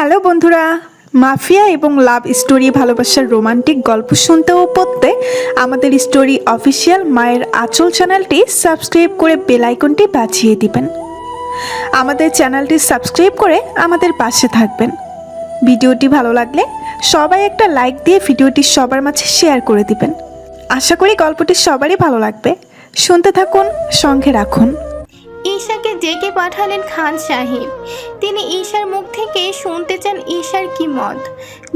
Hello বন্ধুরা, mafia এবং love story ভালোবাসার রোমান্টিক গল্প শুনতে ও পড়তে আমাদের স্টোরি অফিসিয়াল মায়ের আঁচল চ্যানেলটি সাবস্ক্রাইব করে বেল আইকনটি বাজিয়ে দিবেন। আমাদের চ্যানেলটি সাবস্ক্রাইব করে আমাদের পাশে থাকবেন। ভিডিওটি ভালো লাগলে সবাই একটা লাইক দিয়ে ভিডিওটি সবার মাঝে শেয়ার করে দিবেন। আশা করি গল্পটি সবারই ভালো লাগবে। শুনতে থাকুন, সঙ্গে রাখুন। ঈশাকে ডেকে পাঠালেন খান সাহেব। তিনি ঈশার মুখ থেকে শুনতে চান ঈশার কি মত।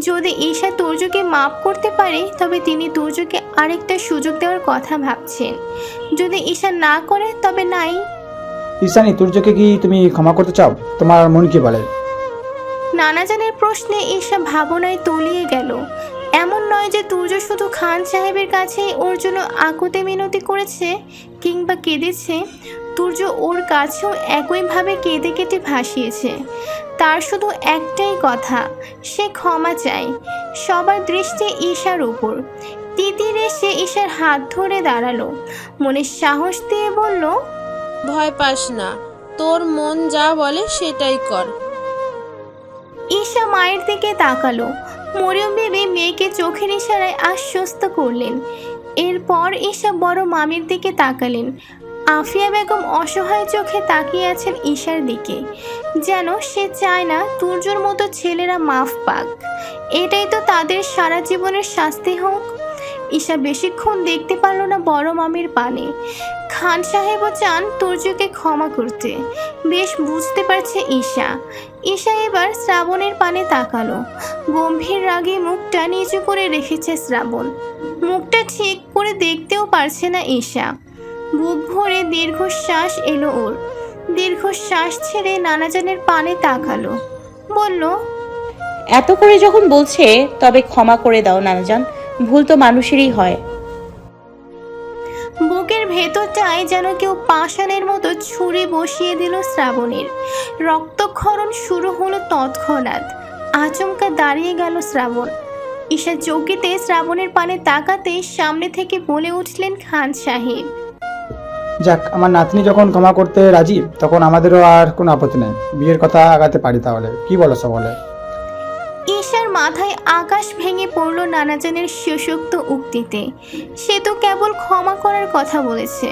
যদি ঈশা তুর্যকে মাফ করতে পারে তবে তিনি তুর্যকে আরেকটা সুযোগ দেওয়ার কথা ভাবছেন। যদি ঈশা না করে তবে নাই। ঈশানী, তুর্যকে কি তুমি ক্ষমা করতে চাও? তোমার মন কি বলে? নানাজানের প্রশ্নে ঈশা ভাবনায় তলিয়ে গেল। এমন নয় যে তুর্য শুধু খান সাহেবের কাছে ওর জন্য আকুতি মিনতি করেছে কিংবা কেঁদেছে। তুর্য ওর কাছেও একইভাবে কেঁদে কেটে ভাসিয়েছে। তার শুধু একটাই কথা, সে ক্ষমা চায়। সবার দৃষ্টি ঈশার উপর। তিতির এসে ঈশার হাত ধরে দাঁড়ালো, মনে সাহস দিয়ে বলল, ভয় পাস না, তোর মন যা বলে সেটাই কর। ঈশা মায়ের দিকে তাকালো। মরিয়ম বিবি মেয়েকে চোখের ইশারায় আশ্বস্ত করলেন। এরপর ঈশা বড় মামির দিকে তাকালেন। আফিয়া বেগম অসহায় চোখে তাকিয়ে আছেন ঈশার দিকে, যেন সে চায় না তুর্যর মতো ছেলেরা মাফ পাক। এটাই তো তাদের সারা জীবনের শাস্তি হোক। ঈশা বেশিক্ষণ দেখতে পারল না বড় মামির পানে। খান সাহেবও চান তুর্যকে ক্ষমা করতে। বেশ বুঝতে পারছে ঈশা। ঈশা এবার শ্রাবণের পানে তাকালো। গম্ভীর রাগে মুখটা নিচু করে রেখেছে শ্রাবণ। মুখটা ঠিক করে দেখতেও পারছে না ঈশা। বুক ভরে দীর্ঘশ্বাস এলো ওর। দীর্ঘশ্বাস ছেড়ে নানাজানের পানে তাকালো, বলল, এত করে যখন বলছে তবে ক্ষমা করে দাও নানাজান, ভুল তো মানুষেরই হয়। বুকের ভেতরটায় যেন কেউ পাষাণের মতো ছুরি বসিয়ে দিল শ্রাবণের। রক্তক্ষরণ শুরু হলো তৎক্ষণাৎ। আচমকা দাঁড়িয়ে গেল শ্রাবণ। ঈশা চৌকিতে শ্রাবণের পানে তাকাতে সামনে থেকে বলে উঠলেন খান সাহেব, যাক, আমার নাতনি যখন ক্ষমা করতে রাজি তখন আমাদেরও আর কোনো আপত্তি নেই। বিয়ের কথা আগাতে পারি, তাহলে কি বলো সকলে? ঈশার মাথায় আকাশ ভেঙে পড়ল নানাজানের শেষোক্ত উক্তিতে। সে তো কেবল ক্ষমা করার কথা বলেছে,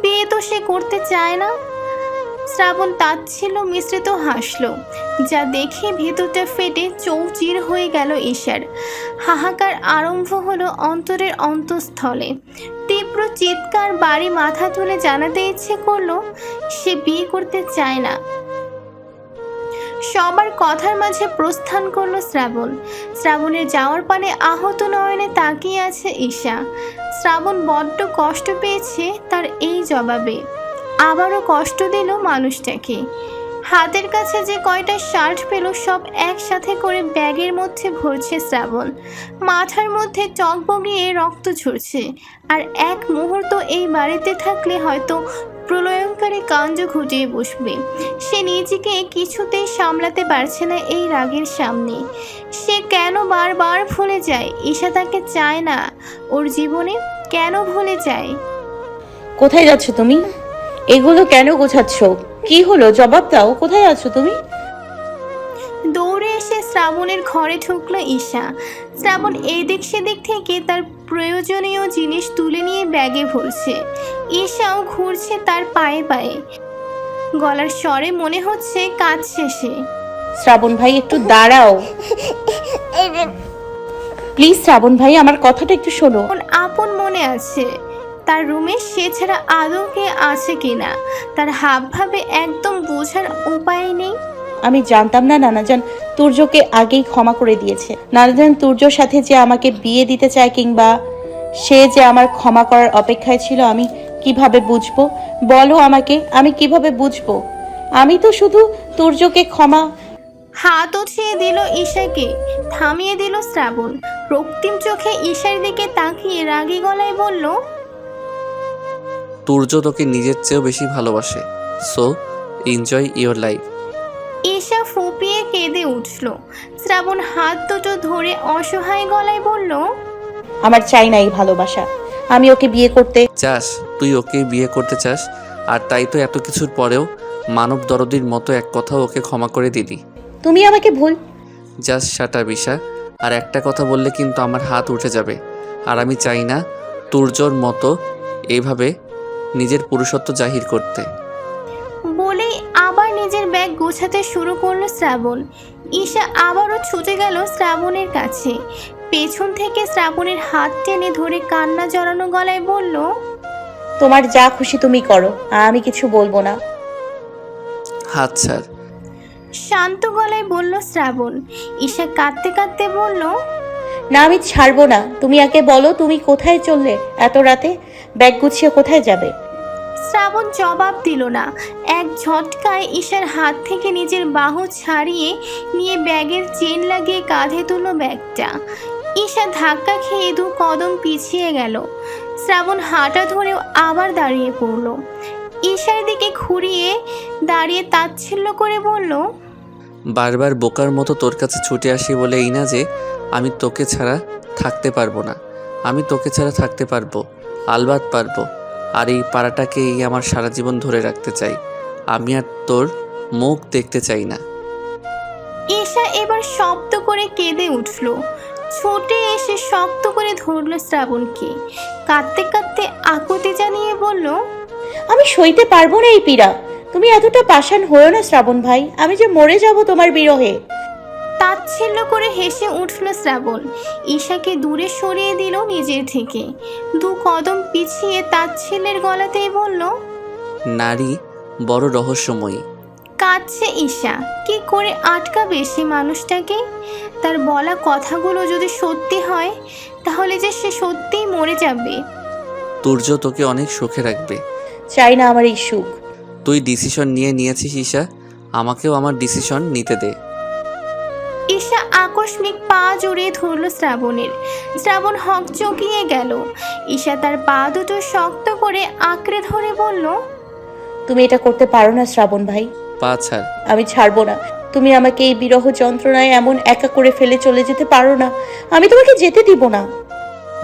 বিয়ে তো সে করতে চায় না। শ্রাবণ তাচ্ছিল্য মিশ্রিত হাসল, যা দেখে ভেতরটা ফেটে চৌচির হয়ে গেল ঈশার। হাহাকার আরম্ভ হলো অন্তরের অন্তঃস্থলে। তীব্র চিৎকার বাড়ি মাথা তুলে জানাতে ইচ্ছে করলো সে বিয়ে করতে চায় না। সবার কথার মাঝে প্রস্থান করলো শ্রাবণ। শ্রাবণের যাওয়ার পানে আহত নয়নে তাকিয়ে আছে ঈশা। শ্রাবণ বড্ড কষ্ট পেয়েছে তার এই জবাবে। আবারও কষ্ট দিল মানুষটাকে। হাতের কাছে যে কয়টা শার্ট পেল সব একসাথে করে ব্যাগের মধ্যে ভরছে শ্রাবণ। মাথার মধ্যে টগবগিয়ে রক্ত ঝরছে। আর এক মুহূর্ত এই বাড়িতে থাকলে হয়তো প্রলয়ঙ্কারী কাণ্ড ঘটিয়ে বসবে। সে নিজেকে কিছুতেই সামলাতে পারছে না এই রাগের সামনে। সে কেন বারবার ভুলে যায় ঈশা তাকে চায় না ওর জীবনে? কেন ভুলে যায়? কোথায় যাচ্ছ তুমি? এগুলো কেন গোছাচ্ছ? কি হলো, জবাব দাও। কোথায় আছো তুমি? দৌড়ে এসে শ্রাবণের ঘরে ঢুকলো ঈশা। শ্রাবণ এদিক সেদিক থেকে তার প্রয়োজনীয় জিনিস তুলে নিয়ে ব্যাগে ভরছে। ঈশাও ঘুরছে তার পায়ে পায়ে। গলার স্বরে মনে হচ্ছে কাজ শেষে। শ্রাবণ ভাই, একটু দাঁড়াও প্লিজ। শ্রাবণ ভাই, আমার কথাটা একটু শোনো। আপন মনে আছে তার রুমে, সে ছাড়া আদৌ কে আছে কিনা তার হাব ভাবে একদম বোঝার উপায় নেই। আমি জানতাম না নানাজান তুর্যকে আগেই ক্ষমা করে দিয়েছে। নানাজান তুর্যর সাথে যে আমাকে বিয়ে দিতে চায় কিংবা সে যে আমার ক্ষমা করার অপেক্ষায় ছিল, আমি কিভাবে বুঝবো? বলো আমাকে, আমি কিভাবে বুঝবো? আমি তো শুধু তুর্যকে ক্ষমা। হাত উঠিয়ে দিল ঈশাকে, থামিয়ে দিল শ্রাবণ। রক্তিম চোখে ঈশার দিকে তাকিয়ে রাগী গলায় বলল, তুর্য তোকে নিজের চেয়েও বেশি ভালোবাসে, so enjoy your life. Isha ফুপিয়ে কেঁদে উঠল। শ্রাবণ হাত দুটো ধরে অসহায় গলায় বলল, আমার চাই না এই ভালোবাসা। আমি ওকে বিয়ে করতে চাস? তুই ওকে বিয়ে করতে চাস, আর তাই তো এত কিছুর পরেও মানব দরদির মতো এক কথাও ওকে ক্ষমা করে দিলি। তুমি আমাকে ভুল জাস্ট শাট আপ ঈশা। আর একটা কথা বললে কিন্তু আমার হাত উঠে যাবে। আর আমি চাই না তুর্যর মতো এইভাবে নিজের পুরুষত্ব জাহির করতে। বলেই আবার নিজের ব্যাগ গোছাতে শুরু করলো শ্রাবণ। ঈশা আবারও ছুটে গেল শ্রাবণের কাছে, পেছন থেকে শ্রাবণের হাত টেনে ধরে কান্না জড়ানো গলায় বলল, তোমার যা খুশি তুমি করো, আমি কিছু বলবো না। হাত ছাড়। শান্ত গলায় বলল শ্রাবণ। ঈশা কাঁদতে কাঁদতে বলল, না, আমি ছাড়বো না। তুমি আগে বলো, তুমি কোথায় চললে এত রাতে? ব্যাগ গুছিয়ে কোথায় যাবে? শ্রাবণ জবাব দিল না। এক ঝটকায় ঈশার হাত থেকে নিজের বাহু ছাড়িয়ে নিয়ে ব্যাগের চেন লাগিয়ে কাঁধে তুলল ব্যাগটা। ঈশা ধাক্কা খেয়ে 2 কদম পিছিয়ে গেল। শ্রাবণ হাঁটা ধরেও আবার দাঁড়িয়ে পড়ল। ঈশার দিকে ঘুরিয়ে দাঁড়িয়ে তাচ্ছিল্য করে বলল, বারবার বোকার মতো তোর কাছে ছুটে আসি বলে এই না যে আমি তোকে ছাড়া থাকতে পারবো না। আমি তোকে ছাড়া থাকতে পারবো, আলবাত পারবো। আর এই পাড়াটাকেই আমার সারা জীবন ধরে রাখতে চাই। আমি আর তোর মুখ দেখতে চাই না। ঈশা এবার শব্দ করে কেঁদে উঠল। ছুটে এসে শক্ত করে ধরল শ্রাবণকে। কাঁদতে কাঁদতে আকুতি জানিয়ে বলল, আমি সইতে পারবো না এই পীড়া। তুমি এতটা পাষাণ হয়েও না শ্রাবণ ভাই, আমি যে মরে যাব তোমার বিরহে। তাচ্ছিল্য করে হেসে উঠল শ্রাবণ। ঈশাকে দূরে সরিয়ে দিল নিজের থেকে। 2 কদম পিছিয়ে তাচ্ছিল্যের গলাতেই বলল, নারী বড় রহস্যময়ী। কাঁদছে ঈশা। কি করে আটকাবে সে মানুষটাকে? তার বলা কথাগুলো যদি সত্যি হয় তাহলে যে সে সত্যিই মরে যাবে। তুর্য তোকে অনেক সুখে রাখবে। চাই না আমার এই সুখ। তুই ডিসিশন নিয়েছিস ঈশা, আমাকেও আমার ডিসিশন নিতে দে। ঈশা আকস্মিক পা জড়িয়ে ধরল শ্রাবণের। শ্রাবণ হকচকিয়ে গেল। ঈশা তার পা দুটো শক্ত করে আঁকড়ে ধরে বলল, তুমি এটা করতে পারো না শ্রাবণ ভাই। পা ছাড়। আমি ছাড়বো না। তুমি আমাকে এই বিরহ যন্ত্রণায় এমন একা করে ফেলে চলে যেতে পারো না। আমি তোমাকে যেতে দিব না।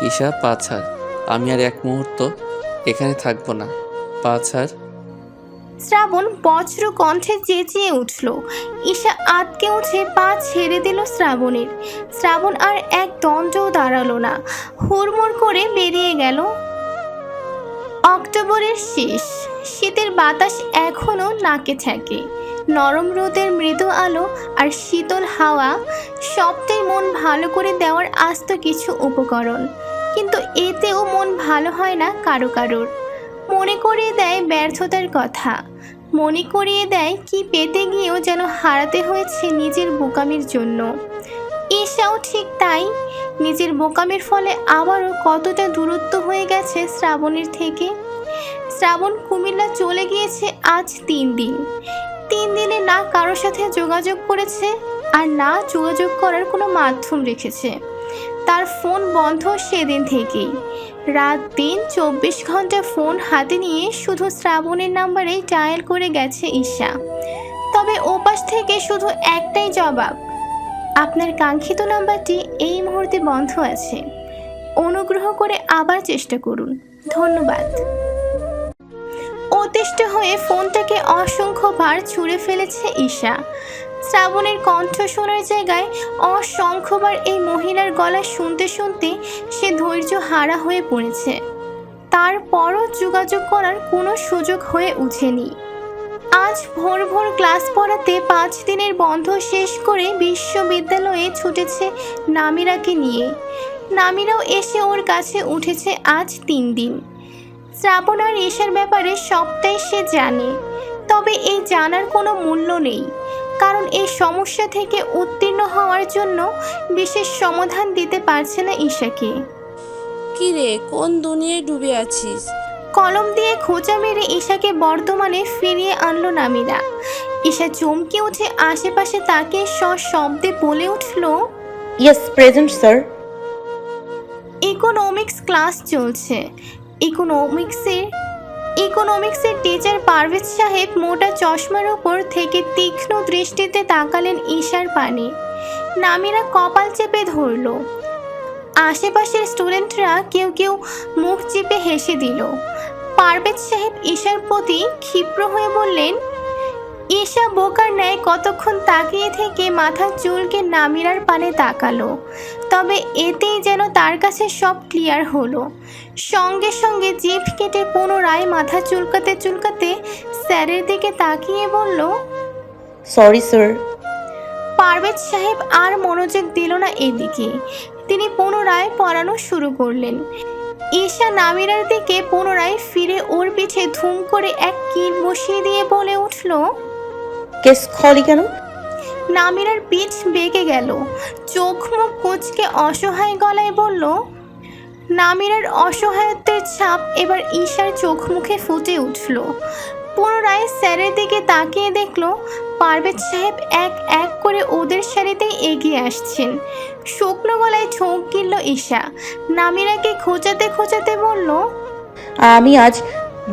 ঈশা পা ছাড়। আমি আর এক মুহূর্ত এখানে থাকবো না। পা ছাড়। শ্রাবণ বজ্র কণ্ঠে চেঁচিয়ে উঠল। ঈশা আটকে উঠে পা ছেড়ে দিল শ্রাবণের। শ্রাবণ আর এক দণ্ডও দাঁড়ালো না, হুড়মুড় করে বেরিয়ে গেল। অক্টোবরের শেষ, শীতের বাতাস এখনো নাকে ঠেকে। নরম রোদের মৃদু আলো আর শীতল হাওয়া সবটাই মন ভালো করে দেওয়ার আস্ত কিছু উপকরণ, কিন্তু এতেও মন ভালো হয় না কারো কারোর। মনে করিয়ে দেয় ব্যর্থতার কথা, মনে করিয়ে দেয় কি পেতে গিয়েও যেন হারাতে হয়েছে নিজের বোকামির জন্য। ঈশাও ঠিক তাই। নিজের বোকামির ফলে আবারও কতটা দূরত্ব হয়ে গেছে শ্রাবণের থেকে। শ্রাবণ কুমিল্লা চলে গিয়েছে আজ 3 দিন। 3 দিনে না কারোর সাথে যোগাযোগ করেছে আর না যোগাযোগ করার কোনো মাধ্যম রেখেছে। তার ফোন বন্ধ সেদিন থেকেই। রাত দিন 24 ঘন্টা ফোন হাতে নিয়ে শুধু শ্রাবণের নাম্বারে ডায়াল করে গেছে ঈশা। তবে ওপাশ থেকে শুধু একটাই জবাব, আপনার কাঙ্ক্ষিত নাম্বারটি এই মুহূর্তে বন্ধ আছে, অনুগ্রহ করে আবার চেষ্টা করুন, ধন্যবাদ। অতিষ্ঠ হয়ে ফোনটাকে অসংখ্যবার ছুঁড়ে ফেলেছে ঈশা। শ্রাবণের কণ্ঠ শোনার জায়গায় অসংখ্যবার এই মহিলার গলা শুনতে শুনতে সে ধৈর্য হারা হয়ে পড়েছে। তারপরও যোগাযোগ করার কোনো সুযোগ হয়ে ওঠেনি। আজ ভোর ভোর ক্লাস পড়াতে 5 দিনের বন্ধ শেষ করে বিশ্ববিদ্যালয়ে ছুটেছে নামিরাকে নিয়ে। নামিরাও এসে ওর কাছে উঠেছে আজ 3 দিন। শ্রাবণ আর ঈশার ব্যাপারে সবটাই সে জানে, তবে এই জানার কোনো মূল্য নেই, কারণ এই সমস্যা থেকে উত্তীর্ণ হওয়ার জন্য বিশেষ সমাধান দিতে পারছে না ঈশাকে। কি রে, কোন দুনিয়ায় ডুবে আছিস? কলম দিয়ে খোঁচা মেরে ঈশাকে বর্তমানে ফিরিয়ে আনলো নামিরা। ঈশা চমকে উঠে আশেপাশে তাকে সশব্দে বলে উঠল, yes present sir. Economics class চলছে। ইকোনমিক্সের টিচার পারভেজ সাহেব মোটা চশমার উপর থেকে তীক্ষ্ণ দৃষ্টিতে তাকালেন ঈশার পানে। নামিরা কপাল চেপে ধরল। আশেপাশের স্টুডেন্টরা কেউ কেউ মুখ চেপে হেসে দিল। পারভেজ সাহেব ঈশার প্রতি ক্ষিপ্র হয়ে বললেন, ঈশা বোকার ন্যায় কতক্ষণ তাকিয়ে থেকে মাথার চুলকে নামিরার পানে তাকালো, তবে এতেই যেন তার কাছে সব ক্লিয়ার হলো। সঙ্গে সঙ্গে জিভ কেটে পুনরায় মাথা চুলকাতে চুলকাতে স্যারের দিকে তাকিয়ে বলল, সরি স্যার। পারভেজ সাহেব আর মনোযোগ দিল না এদিকে, তিনি পুনরায় পড়ানো শুরু করলেন। ঈশা নামিরার দিকে পুনরায় ফিরে ওর পিঠে ধুম করে এক কিল বসিয়ে দিয়ে বলে উঠল। কেস খলি কেন? নামিরার পিঠ বেঁকে গেল, চোখ মুখ কুঁচকে অসহায় গলায় বলল। নামিরার অসহায়ত্বের ছাপ এবার ঈশার চোখ মুখে ফুটে উঠল। পুনরায় স্যারের দিকে তাকিয়ে দেখল পারভেজ সাহেব এক এক করে ওদের সারিতেই এগিয়ে আসছেন। শুকনো গলায় ঠোক গিলল ঈশা, নামিরাকে খোঁচাতে খোঁচাতে বলল, আমি আজ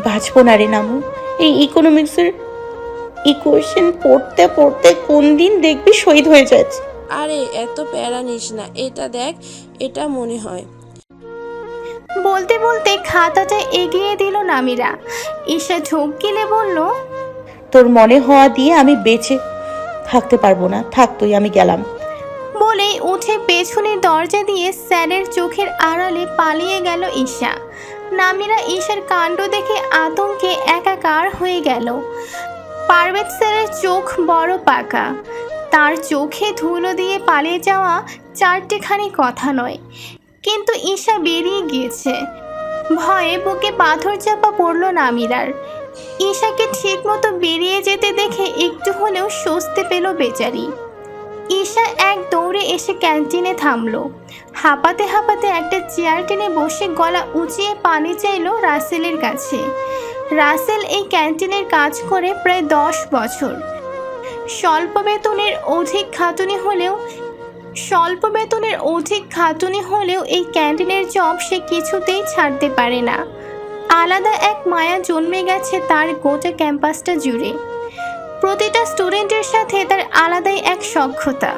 বাঁচবো না রে নামু। এই ইকোনমিক্সের ইকুয়েশন পড়তে পড়তে কোন দিন দেখবি শহীদ হয়ে যাচ্ছে। আরে এত প্যারা নিস না, এটা দেখ, এটা মনে হয়। বলতে বলতে খাতাটা এগিয়ে দিল নামিরা। ঈশা ঢোক গিলে বলল, তোর মনে হওয়া দিয়ে আমি বেঁচে থাকতে পারবো না, থাক তুই, আমি গেলাম। বলেই উঠে পেছনের দরজা দিয়ে স্যারের চোখের আড়ালে পালিয়ে গেল ঈশা। নামিরা ঈশার কাণ্ড দেখে আতঙ্কে একাকার হয়ে গেল। পারভেজ স্যারের চোখ বড় পাকা, তার চোখে ধুলো দিয়ে পালিয়ে যাওয়া চারটেখানি কথা নয়, কিন্তু ঈশা বেরিয়ে গিয়েছে। ভয়ে বুকে পাথর চাপা পড়ল নামিরার। ঈশাকে ঠিক মতো বেরিয়ে যেতে দেখে একটু হলেও স্বস্তি পেল বেচারি। ঈশা এক দৌড়ে এসে ক্যান্টিনে থামলো। হাঁপাতে হাঁপাতে একটা চেয়ার টেনে বসে গলা উঁচিয়ে পানি চাইলো রাসেলের কাছে। রাসেল এই ক্যান্টিনের কাজ করে প্রায় 10 বছর। স্বল্প বেতনের অধিক খাটুনি হলেও এই ক্যান্টিনের জব সে কিছুতেই ছাড়তে পারে না। আলাদা এক মায়া জন্মে গেছে তার গোটা ক্যাম্পাসটা জুড়ে। প্রতিটা স্টুডেন্টের সাথে তার আলাদাই এক সখ্যতা।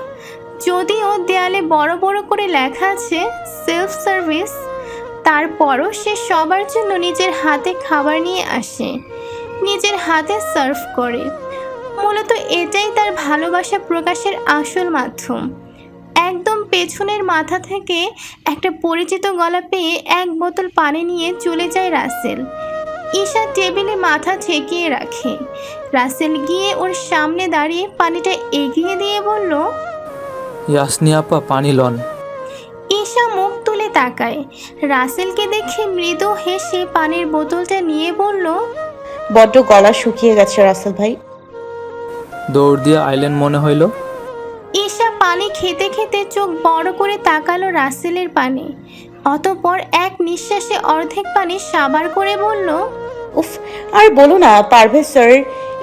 যদিও দেয়ালে বড় বড় করে লেখা আছে সেলফ সার্ভিস, তারপরও সে সবার জন্য নিজের হাতে খাবার নিয়ে আসে, নিজের হাতে সার্ভ করে। মূলত এটাই তার ভালোবাসা প্রকাশের আসল মাধ্যম। একদম পেছনের মাথা থেকে একটা পরিচিত গলা পেয়ে এক বোতল পানি নিয়ে চলে যায় রাসেল। ঈশা টেবিলে মাথা ঠেকিয়ে রাখে। রাসেল গিয়ে ওর সামনে দাঁড়িয়ে পানিটা এগিয়ে দিয়ে বলল, ইয়াসনি আপা, পানি লন। ঈশা মুখ তুলে তাকায়। রাসেলকে দেখে মৃদু হেসে পানির বোতলটা নিয়ে বলল, বড্ড গলা শুকিয়ে গেছে রাসেল ভাই। দৌড় দিয়ে আইলেন মনে হইল। ঈশা পানি খেতে খেতে চোখ বড় করে তাকালো রাসেলের পানে। অতঃপর এক নিঃশ্বাসে অর্ধেক পানি সাবার করে বলল, উফ, আর বলো না, পারভেজ স্যার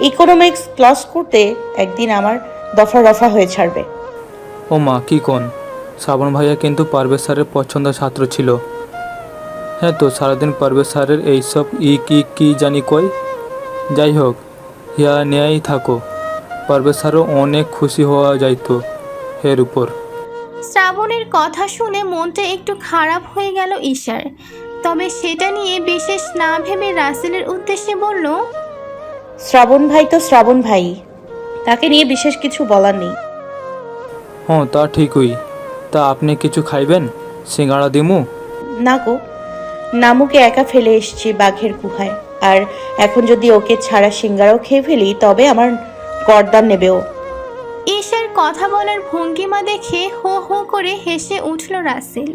ইকোনমিক্স ক্লাস করতে একদিন আমার দফা রফা হয়ে ছাড়বে। ও মা, কি কোন? শ্রাবণ ভাইয়া কিন্তু পারভেজ স্যারের পছন্দের ছাত্র ছিল। হ্যাঁ তো, সারাদিন পারভেজ স্যারের এইসব কি জানি কই। যাই হোক, হিয়া নেয়াই থাকো। পারভেজ স্যারও অনেক খুশি হওয়া যাইতো এর উপর। শ্রাবণের কথা শুনে মনটা একটু খারাপ হয়ে গেল ঈশার, তবে সেটা নিয়ে বিশেষ না ভেবে রাসেলের উদ্দেশ্যে বলল, শ্রাবণ ভাই তো শ্রাবণ ভাই, তাকে নিয়ে বিশেষ কিছু বলার নেই। হ্যাঁ, তা ঠিকই। তা আপনি কিছু খাইবেন? সিঙ্গাড়া দিমু? না গো, নামুকে একা ফেলে এসছি বাঘের গুহায়, আর এখন যদি ওকে ছাড়া সিঙ্গারাও খেয়ে ফেলি তবে আমার গর্দান নেবে ও। ঈশার কথা বলার ভঙ্গিমা দেখে হো হো করে হেসে উঠল রাসেল।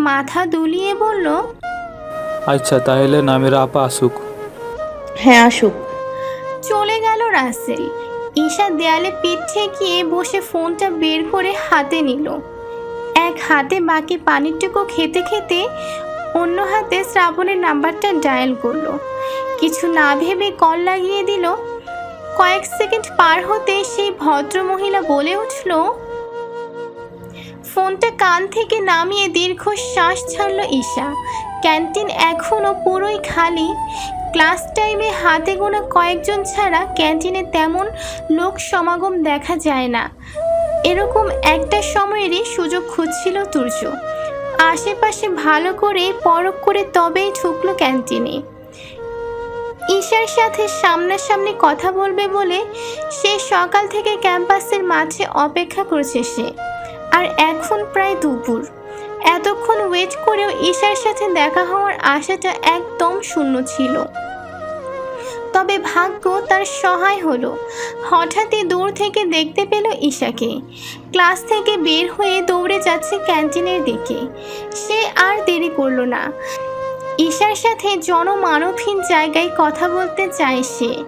মাথা দুলিয়ে বলল, আচ্ছা, তাহলে নামেরা আপা আসুক। হ্যাঁ, আসুক। চলে গেল রাসেল। ঈশা দেয়ালে পিঠ ঠেকিয়ে বসে ফোনটা বের করে হাতে নিল। এক হাতে বাকি পানিরটুকু খেতে খেতে অন্য হাতে শ্রাবণের নাম্বারটা ডায়াল করলো। কিছু না ভেবে কল লাগিয়ে দিল। কয়েক সেকেন্ড পার হতে সেই ভদ্রমহিলা বলে উঠল। ফোনটা কান থেকে নামিয়ে দীর্ঘ শ্বাস ছাড়ল ঈশা। ক্যান্টিন এখনও পুরোই খালি। ক্লাস টাইমে হাতে গোনা কয়েকজন ছাড়া ক্যান্টিনে তেমন লোক সমাগম দেখা যায় না। এরকম একটা সময়েরই সুযোগ খুঁজছিল তুর্য। আশেপাশে ভালো করে পরখ করে তবেই ঢুকলো ক্যান্টিনে। ঈশার সাথে সামনাসামনি কথা বলবে বলে সে সকাল থেকে ক্যাম্পাসের মাঝে অপেক্ষা করছে সে। আর এখন প্রায় দুপুর। এতক্ষণ ওয়েট করেও ঈশার সাথে দেখা হওয়ার আশাটা একদম শূন্য ছিল। তবে ভাগ্য তার সহায় হলো। হঠাৎই দূর থেকে দেখতে পেল ঈশাকে। ক্লাস থেকে বের হয়ে দৌড়ে যাচ্ছে ক্যান্টিনের দিকে। সে আর দেরি করলো না। ঈশার সাথে জনমানবহীন জায়গায় কথা বলতে চায় সে।